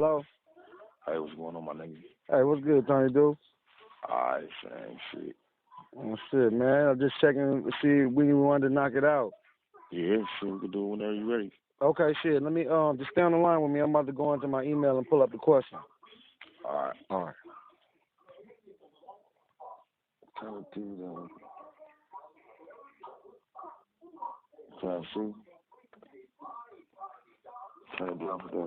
Hello? Hey, what's going on, my nigga? Hey, what's good, Tony, dude? Alright, same shit. Oh, shit, man. I'm just checking to see when you wanted to knock it out. Yeah, sure, we can do it whenever you're ready. Okay, shit. Let me just stay on the line with me. I'm about to go into my email and pull up the question. Alright. All right. Trying to do trying to see. Trying to do up there.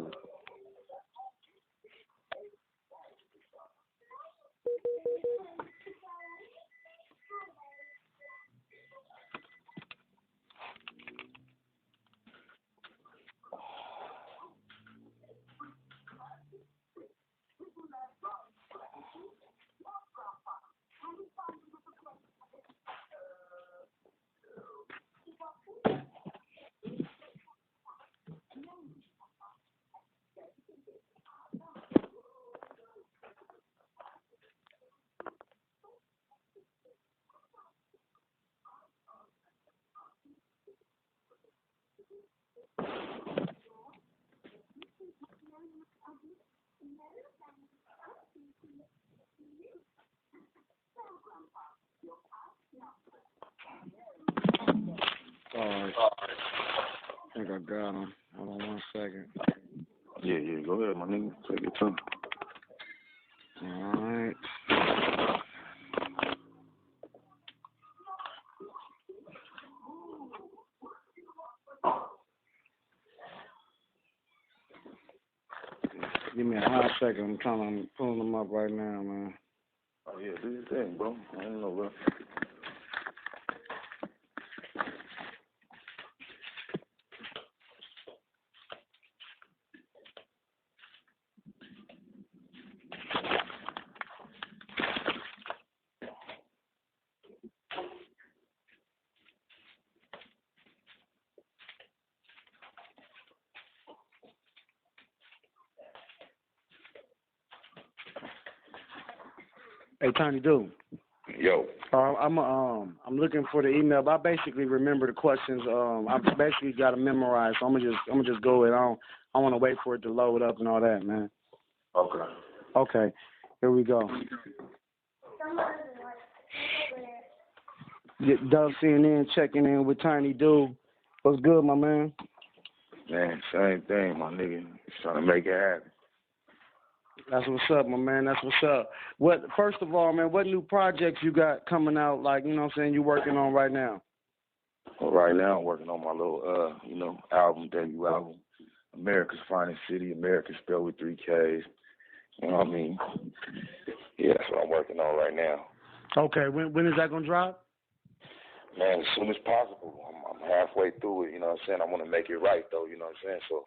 All right. I think I got him. Hold on 1 second. Yeah, go ahead, my nigga. Take your time. All right. Give me a hot second. I'm pulling them up right now, man. Oh, yeah, do your thing, bro. I don't know, bro. Hey, Tony, dude. Yo. I'm looking for the email, but I basically remember the questions. I basically got to memorize. So I'm gonna just go with. I want to wait for it to load up and all that, man. Okay. Okay, here we go. Dove CNN checking in with Tiny Dude. What's good, my man? Man, same thing, my nigga. Just trying to make it happen. That's what's up, my man. That's what's up. First of all, man, what new projects you got coming out, like, you know what I'm saying, you working on right now? Well, right now I'm working on my little, debut album, America's Finest City, America spelled with 3 Ks. You know what I mean? Yeah, that's what I'm working on right now. Okay, when is that going to drop? Man, as soon as possible. I'm halfway through it, you know what I'm saying? I want to make it right, though, you know what I'm saying? So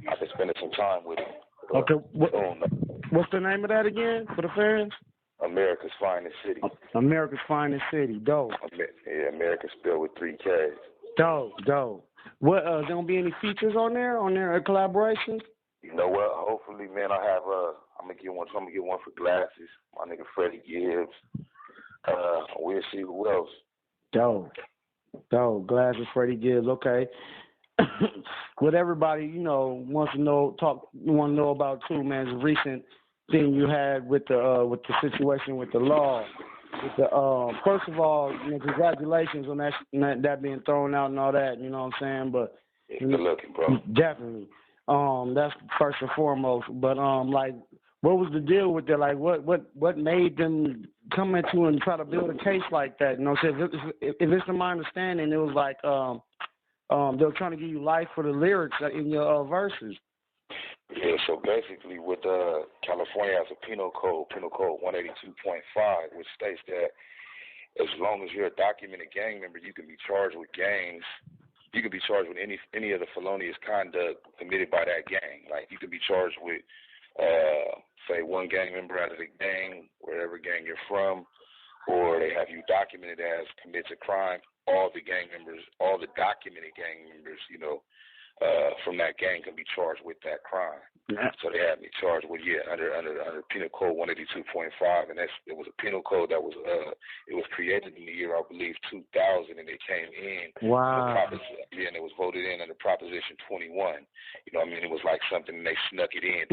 I've been spending some time with it. Okay, what's the name of that again for the fans? America's Finest City. America's Finest City, dope. Yeah, America spelled with 3 Ks. Dope. What, there going to be any features on there collaborations? You know what? Hopefully, man, I have, I'm going to get one for Glasses, my nigga Freddie Gibbs. We'll see who else. Dope. Glasses, Freddie Gibbs, okay. What everybody, wants to know about too, man, is a recent thing you had with the situation with the law. First of all, congratulations on that being thrown out and all that, you know what I'm saying? But good looking, bro. Definitely. That's first and foremost. But what was the deal with that? Like, what made them come into and try to build a case like that? You know, so if it's to my understanding, it was like they were trying to give you life for the lyrics in your verses. Yeah, so basically with California has a penal code 182.5, which states that as long as you're a documented gang member, you can be charged with gangs. You can be charged with any of the felonious conduct committed by that gang. Like, you can be charged with, say, one gang member out of the gang, wherever gang you're from, or they have you documented as commits a crime. All the documented gang members, from that gang can be charged with that crime. Yeah. So they had me charged with under Penal Code 182.5, and it was a penal code that was it was created in the year, I believe, 2000, and it came in. Wow. And it was voted in under Proposition 21. You know what I mean? It was like something they snuck it in.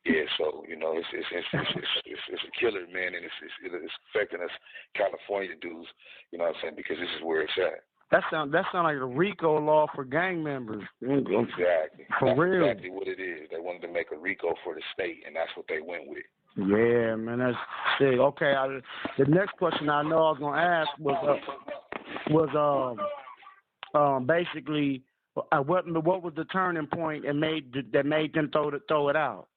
Yeah, so it's a killer, man, and it's affecting us California dudes. You know what I'm saying? Because this is where it's at. That sound like a RICO law for gang members. Exactly. For that's real. Exactly what it is. They wanted to make a RICO for the state, and that's what they went with. Yeah, man, that's sick. Okay, the next question I know I was gonna ask was basically what was the turning point that made them throw it out?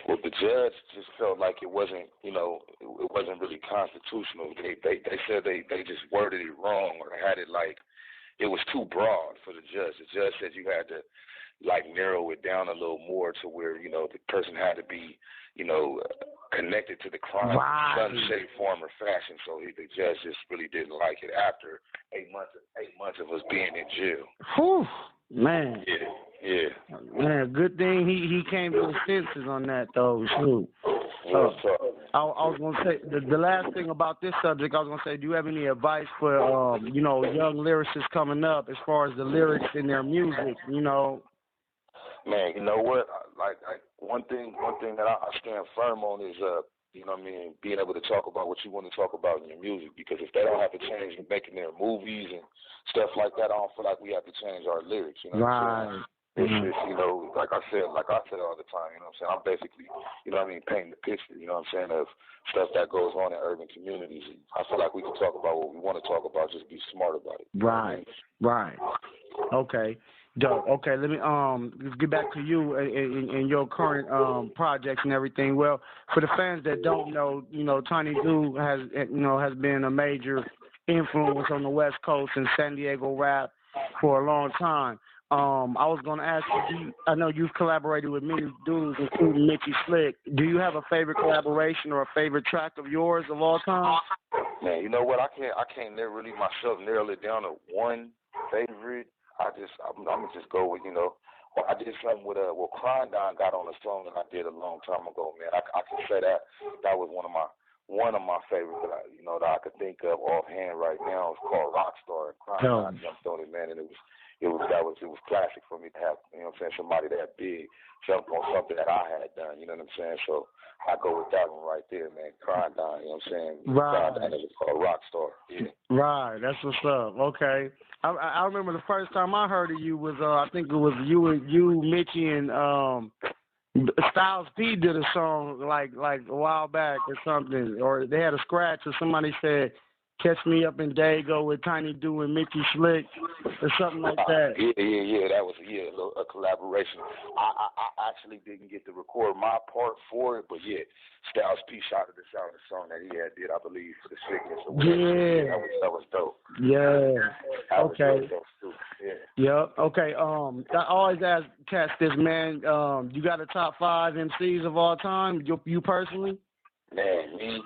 Well, the judge just felt like it wasn't, it wasn't really constitutional. They said they just worded it wrong, or had it like it was too broad for the judge. The judge said you had to like narrow it down a little more to where the person had to be, connected to the crime in some shape, form, or fashion. So the judge just really didn't like it after 8 months of us being in jail. Whew, man. Yeah. Man, good thing he came to his senses on that though. Shoot. I was gonna say the last thing about this subject. I was gonna say, do you have any advice for young lyricists coming up as far as the lyrics in their music? Man, you know what? Like one thing that I stand firm on is being able to talk about what you want to talk about in your music. Because if they don't have to change in making their movies and stuff like that, I don't feel like we have to change our lyrics. You know what I'm saying? It's just, like I said all the time, I'm basically, painting the picture, of stuff that goes on in urban communities. I feel like we can talk about what we want to talk about, just be smart about it. Right. Okay. Dope. Okay, let me let's get back to you and your current projects and everything. Well, for the fans that don't know, Tiny Do has been a major influence on the West Coast and San Diego rap for a long time. I was going to ask you, I know you've collaborated with many dudes, including Mickey Slick. Do you have a favorite collaboration or a favorite track of yours of all time? Man, you know what? I can't never really myself narrow it down to one favorite. I'm gonna just go with, I did something with Crime got on a song that I did a long time ago, man. I can say that was one of my favorites that I could think of offhand right now. It's called Rockstar. Crime jumped on it, man, and it was classic for me to have, somebody that big jump on something that I had done, you know what I'm saying? So I go with that one right there, man. Crime, Right. Crime, it's called Rockstar. Yeah. Right, that's what's up. Okay. I remember the first time I heard of you was I think it was you, Mitchie, and Styles P did a song like a while back or something, or they had a scratch or somebody said, "Catch me up in Dago with Tiny Do and Mickey Slick," or something like that. Yeah. That was a collaboration. I actually didn't get to record my part for it, but yeah, Styles P shouted us out a song that he did, I believe, for the sickness. Yeah. That was dope. Yeah. Okay. Yeah. Yep. Okay. I always ask cats this, man. You got a top 5 MCs of all time? You personally? Man, me.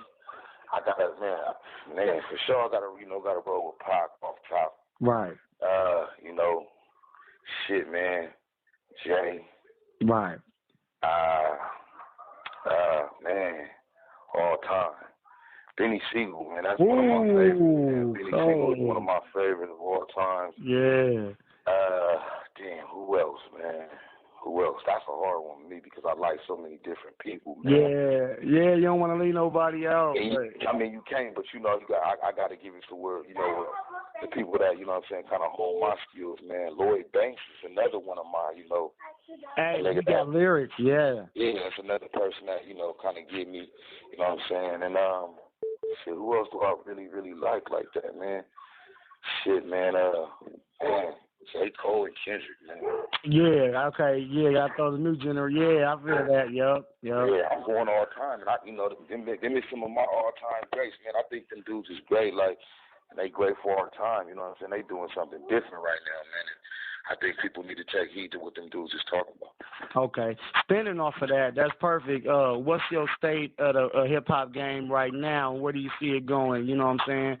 I gotta, man, for sure. I gotta roll with Pac off top. Right. Shit, man, Jay. Right. Man, all time. Benny Siegel, man, that's one of my favorites. Man. Benny Siegel is one of my favorites of all time. Yeah. Damn, who else, man? Who else? That's a hard one for me because I like so many different people, man. Yeah, you don't want to leave nobody out. You can't, but I got to give it to where, the people that, kind of hold my skills, man. Lloyd Banks is another one of mine, Hey, you got lyrics, yeah. Yeah, that's another person that, kind of give me, you know what I'm saying? And, shit, who else do I really, really like that, man? Shit, man, J. Cole and Kendrick, man. Yeah, okay, yeah, I thought the new generation. Yeah, I feel that, yup. Yeah, I'm going all time, and them is some of my all-time greats, man. I think them dudes is great, and they great for our time, you know what I'm saying? They doing something different right now, man. And I think people need to take heed to what them dudes is talking about. Okay, spinning off of that, that's perfect. What's your state of the hip-hop game right now? Where do you see it going, you know what I'm saying?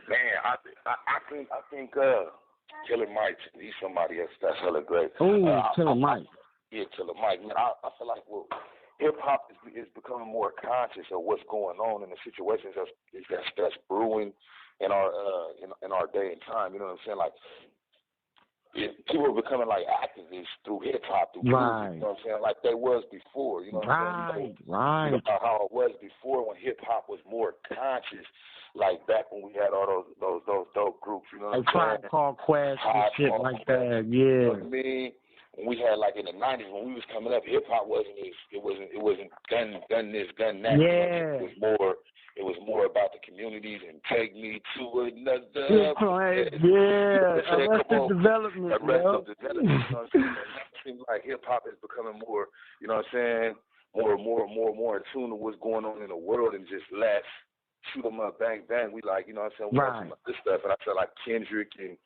Man, I think Killer Mike, he's somebody else that's hella great. Ooh, Killer Mike. Yeah, Killer Mike. Man, I feel like hip hop is becoming more conscious of what's going on in the situations that's brewing in our day and time. You know what I'm saying? Like, people are becoming like activists through hip hop, through music. You know what I'm saying? Like they was before. You know what I'm saying? Right. You know how it was before when hip hop was more conscious. Like back when we had all those dope groups. You know what I'm saying? Tribe Called Quest and shit like that. Yeah. You know what I mean? When we had like in the '90s when we was coming up, hip hop wasn't gun this, gun that. Yeah. You know, it was more about the communities and take me to another. Arrested Development. You know what I'm saying? It seems like hip hop is becoming more, you know what I'm saying, more in tune to what's going on in the world and just less shoot 'em up, bang bang. We like, you know what I'm saying, we like some of this stuff, and I feel like Kendrick and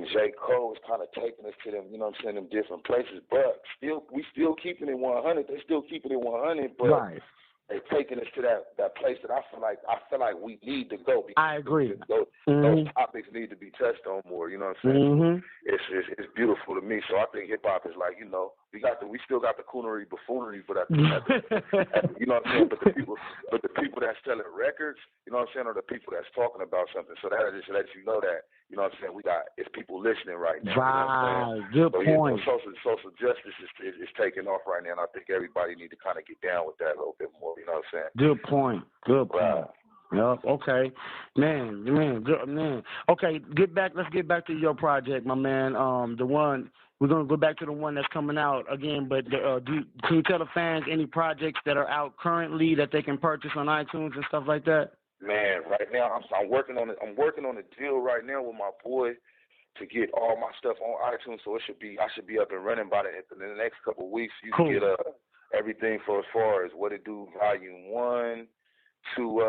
J. Cole is kind of taking us to them, you know what I'm saying, them different places. But we still keeping it 100. They still keeping it 100, but they're taking us to that place that I feel like we need to go. I agree. Those topics need to be touched on more. You know what I'm saying? It's beautiful to me. So I think hip hop is like, you know, we still got the coonery buffoonery, but you know what I'm saying. But the people that's selling records, you know what I'm saying, are the people that's talking about something. So that just lets you know that, you know what I'm saying, it's people listening right now. Right. You know what I'm saying? Good point. Social justice is taking off right now, and I think everybody need to kind of get down with that a little bit more. You know what I'm saying? Good point. Yep. Okay, man. Okay, let's get back to your project, my man. The one we're gonna go back to the one that's coming out again. But can you tell the fans any projects that are out currently that they can purchase on iTunes and stuff like that? Man, right now I'm working on it. I'm working on a deal right now with my boy to get all my stuff on iTunes. So I should be up and running by in the next couple of weeks. You can get everything for as far as What It Do Volume 1 to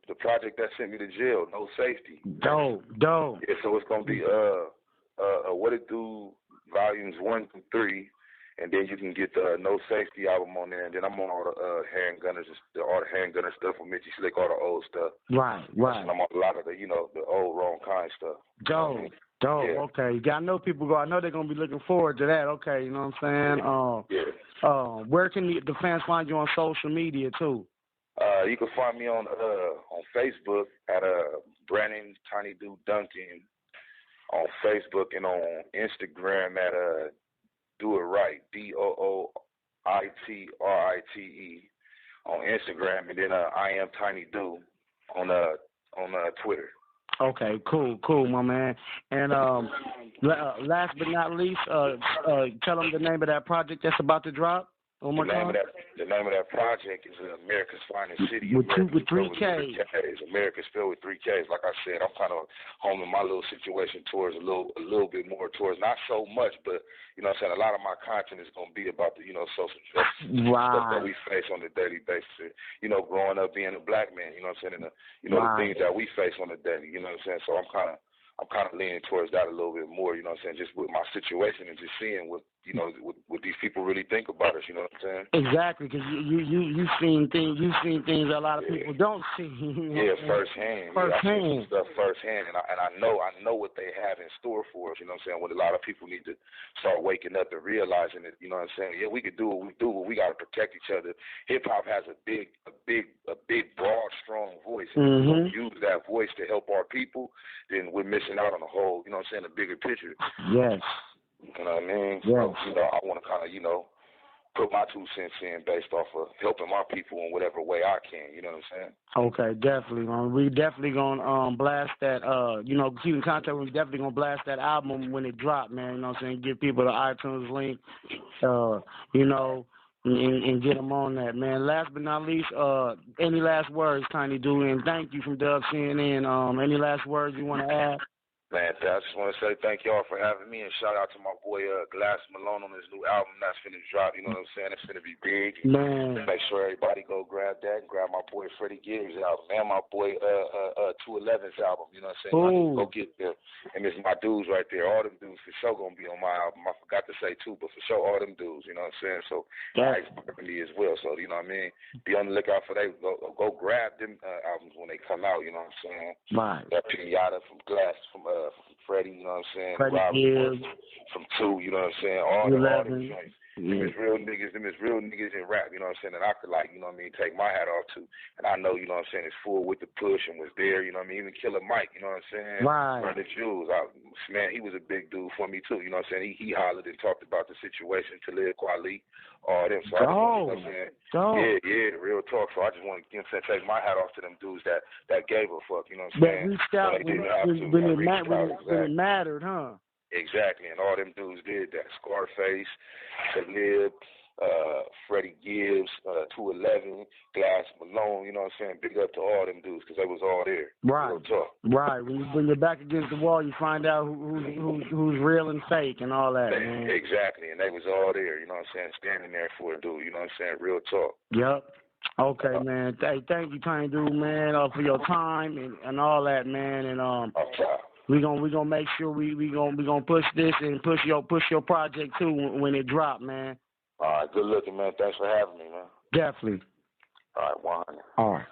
the project that sent me to jail, No Safety. Dope. Yeah, so it's gonna be What It Do Volumes 1 through 3, and then you can get the No Safety album on there, and then I'm on all the handgunners, all the handgunner stuff with Mitchie Slick, all the old stuff. Right. And I'm on a lot of the, you know, the old wrong kind stuff. Dope. Yeah. Okay. I know I know they're gonna be looking forward to that. Okay, you know what I'm saying? Where can the fans find you on social media too? You can find me on Facebook at Brandon Tiny Dude Duncan on Facebook, and on Instagram at Do It Right, DOOITRITE on Instagram, and then I Am Tiny Dude on Twitter. Okay, cool, my man. And last but not least, tell them the name of that project that's about to drop. One more time. The name of that project is America's Finest City. With 3 Ks. America spelled with 3 Ks. Like I said, I'm kind of homing my little situation towards a little bit more towards, not so much, but, you know what I'm saying, a lot of my content is going to be about the, you know, social justice stuff that we face on a daily basis. You know, growing up being a black man, you know what I'm saying, and the things that we face on a daily, you know what I'm saying. So I'm kind of leaning towards that a little bit more, you know what I'm saying, just with my situation and just seeing what, you know, what these people really think about us, you know what I'm saying? Exactly, because you've seen things that a lot of people don't see. Firsthand. I see stuff firsthand, and I know what they have in store for us, you know what I'm saying, when a lot of people need to start waking up and realizing it, you know what I'm saying? Yeah, we can do what we do, but we got to protect each other. Hip-hop has a big, broad, strong voice, and if we don't use that voice to help our people, then we're missing out on the whole, you know what I'm saying, the bigger picture. Yes. You know what I mean? Yes. So, you know, I want to kind of, you know, put my 2 cents in based off of helping my people in whatever way I can, you know what I'm saying? Okay, definitely, man. We definitely gonna blast that, you know, keep in contact. We definitely gonna blast that album when it drop, man, you know what I'm saying? Give people the iTunes link, you know, and get them on that, man. Last but not least, any last words, Tiny Dude, and thank you from Dub CNN. Any last words you want to add? Man, I just want to say thank y'all for having me, and shout out to my boy Glass Malone on his new album that's finna drop. You know what I'm saying? It's finna be big. Man. Make sure everybody go grab that and grab my boy Freddie Gibbs' album and my boy 211's album. You know what I'm saying? Go get them. And it's my dudes right there. All them dudes for sure gonna be on my album. I forgot to say too, but for sure all them dudes. You know what I'm saying? So nice for me as well. So you know what I mean? Be on the lookout for they. Go grab them albums when they come out. You know what I'm saying? Right. That Pinata from Glass from Freddie, you know what I'm saying? Freddie Robert Gibbs. from 2, you know what I'm saying? All them joints. Yeah. Them is real niggas in rap, you know what I'm saying, that I could, like, you know what I mean, take my hat off to. And I know, you know what I'm saying, it's full with the push and was there, you know what I mean, even Killer Mike, you know what I'm saying? Right. Brother Jules, man, he was a big dude for me too, you know what I'm saying? He hollered and talked about the situation, Talib Kweli, all them. So I just want, you know what I'm saying? Yeah, real talk. So I just want to, you know what I'm saying, take my hat off to them dudes that gave a fuck, you know what I'm saying? That reached out when it mattered, huh? Exactly, and all them dudes did that. Scarface, Talib, Freddie Gibbs, 211, Glass Malone, you know what I'm saying? Big up to all them dudes because they was all there. Right. Real talk. Right. When you're back against the wall, you find out who's real and fake and all that, man. Exactly, and they was all there, you know what I'm saying? Standing there for a dude, you know what I'm saying? Real talk. Yep. Okay, man. Thank you, Tiny Dude, man, for your time and all that, man. And we gonna make sure we gonna push this and push your project too when it drop, man. All right, good looking, man. Thanks for having me, man. Definitely. All right, 100. All right.